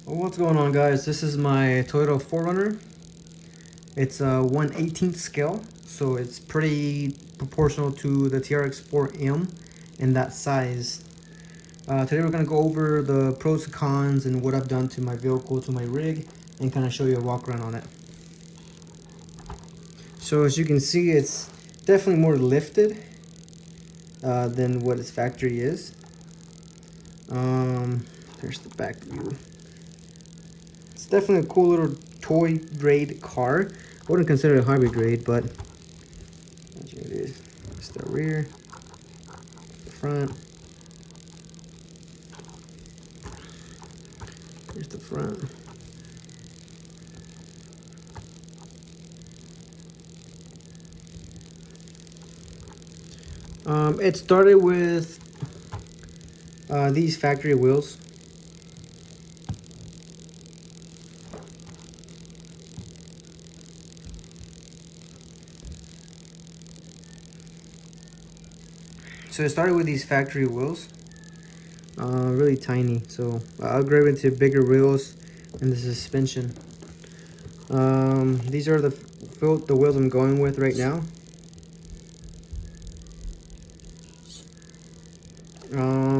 Well, what's going on, guys? This is my Toyota 4runner. It's a 1/18th scale, so it's pretty proportional to the TRX 4M in that size. Today we're going to go over the pros and cons and what I've done to my vehicle, to my rig, and kind of show you a walk around on it. So as you can see, it's definitely more lifted than what its factory is. There's the back view. It's definitely a cool little toy grade car. I wouldn't consider it a hybrid grade, but here it is. It's the rear, the front. Here's the front. It started with these factory wheels. So it started with these factory wheels, really tiny. So I upgraded to bigger wheels and the suspension. These are the wheels I'm going with right now.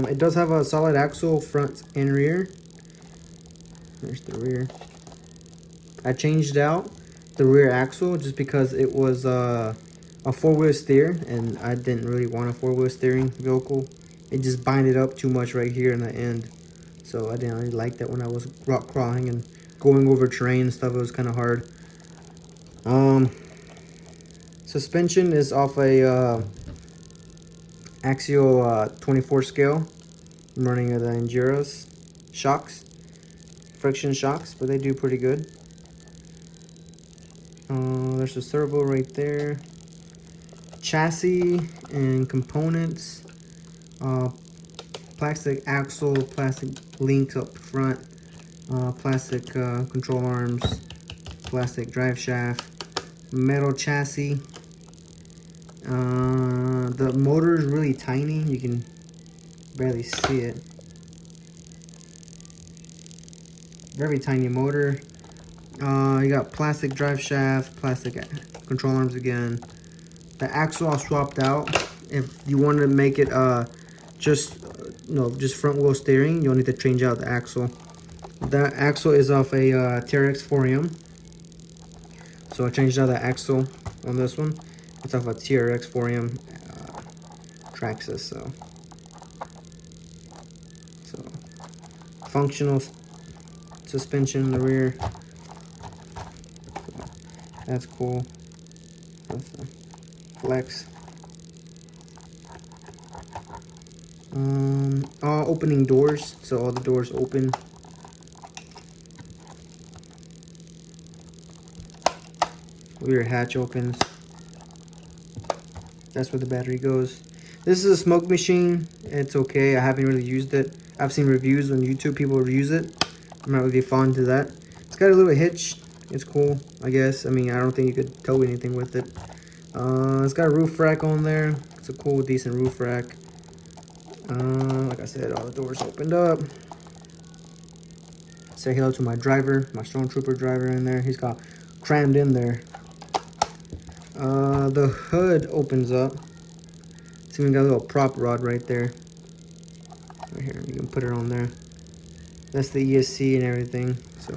It does have a solid axle front and rear. There's the rear. I changed out the rear axle just because it was a four-wheel steer, and I didn't really want a four-wheel steering vehicle. It just binded up too much right here in the end, so I didn't really like that when I was rock crawling and going over terrain and stuff. It was kind of hard. Suspension is off a axial 24 scale. I'm running the Enduros shocks, friction shocks, but they do pretty good. There's a servo right there. Chassis and components. Plastic axle, plastic links up front, plastic control arms, plastic drive shaft, metal chassis. The motor is really tiny. You can barely see it. Very tiny motor. You got plastic drive shaft, plastic control arms again. The axle I swapped out. If you want to make it just front wheel steering, you'll need to change out the axle. That axle is off a TRX 4M. So I changed out the axle on this one. It's off a TRX 4M Traxxas. So functional suspension in the rear. That's cool. That's a flex. All opening doors, so all the doors open. Rear hatch opens. That's where the battery goes. This is a smoke machine. It's okay. I haven't really used it. I've seen reviews on YouTube. People use it. I'm not really fond to that. It's got a little hitch. It's cool, I guess. I mean, I don't think you could tow anything with it. It's got a roof rack on there. It's a cool, decent roof rack. Like I said, all the doors opened up. Say hello to my driver, my stormtrooper driver in there. He's got crammed in there. The hood opens up. See, we got a little prop rod right there. Right here, you can put it on there. That's the ESC and everything. So,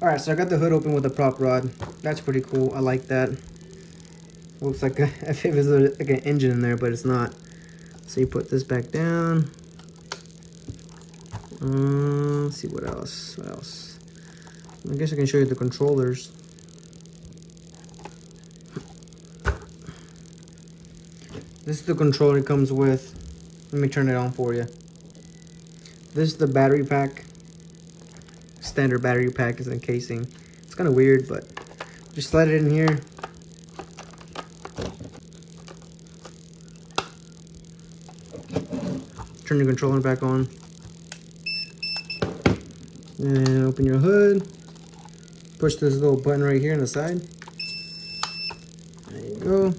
all right. So I got the hood open with a prop rod. That's pretty cool. I like that. Looks like if it was like an engine in there, but it's not. So you put this back down. Let's see what else. What else? I guess I can show you the controllers. This is the controller it comes with. Let me turn it on for you. This is the battery pack. Standard battery pack is in casing. It's kind of weird, but just slide it in here. Turn the controller back on. And open your hood. Push this little button right here on the side. There you go.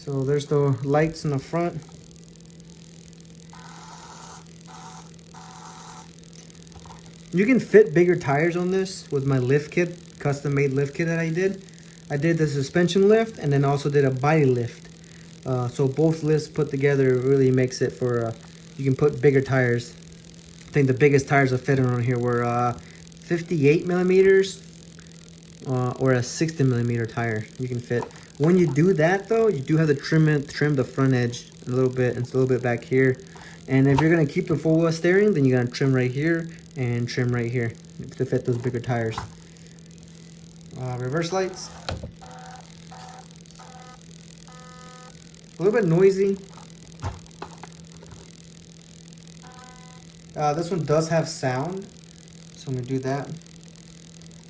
So there's the lights in the front. You can fit bigger tires on this with my lift kit, custom made lift kit that I did. I did the suspension lift and then also did a body lift. So both lifts put together really makes it for, you can put bigger tires. I think the biggest tires that fit on here were 58 millimeters or a 60 millimeter tire you can fit. When you do that though, you do have to trim the front edge a little bit. It's a little bit back here. And if you're gonna keep the full wheel steering, then you're gonna trim right here and trim right here to fit those bigger tires. Reverse lights. A little bit noisy. This one does have sound, so I'm gonna do that.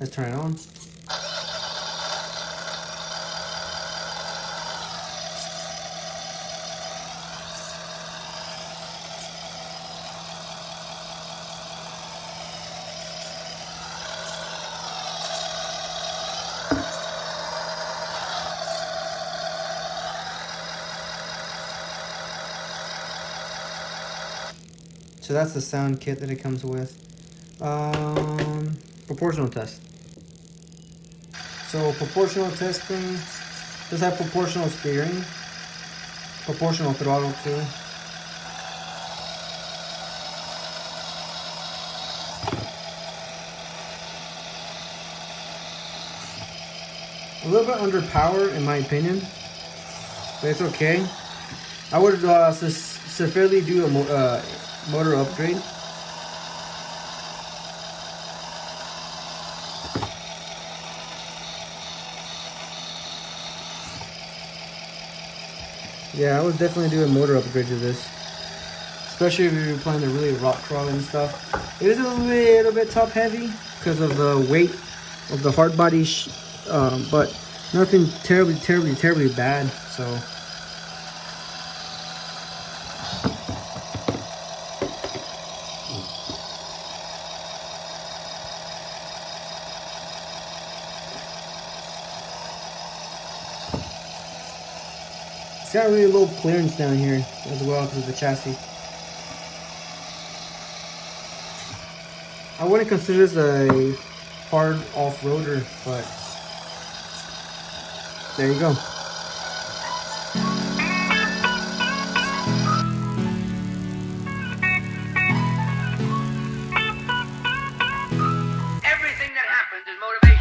Let's turn it on. So that's the sound kit that it comes with. Proportional test. So proportional testing does have proportional steering, proportional throttle too. A little bit under power in my opinion, but it's okay. I would severely do a motor upgrade. Yeah, I would definitely do a motor upgrade to this, especially if you're planning to really rock crawl and stuff. It is a little bit top heavy because of the weight of the hard body, but nothing terribly bad. So. It's got really low clearance down here as well because of the chassis. I wouldn't consider this a hard off-roader, but there you go. Everything that happens is motivation.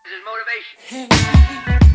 This is motivation.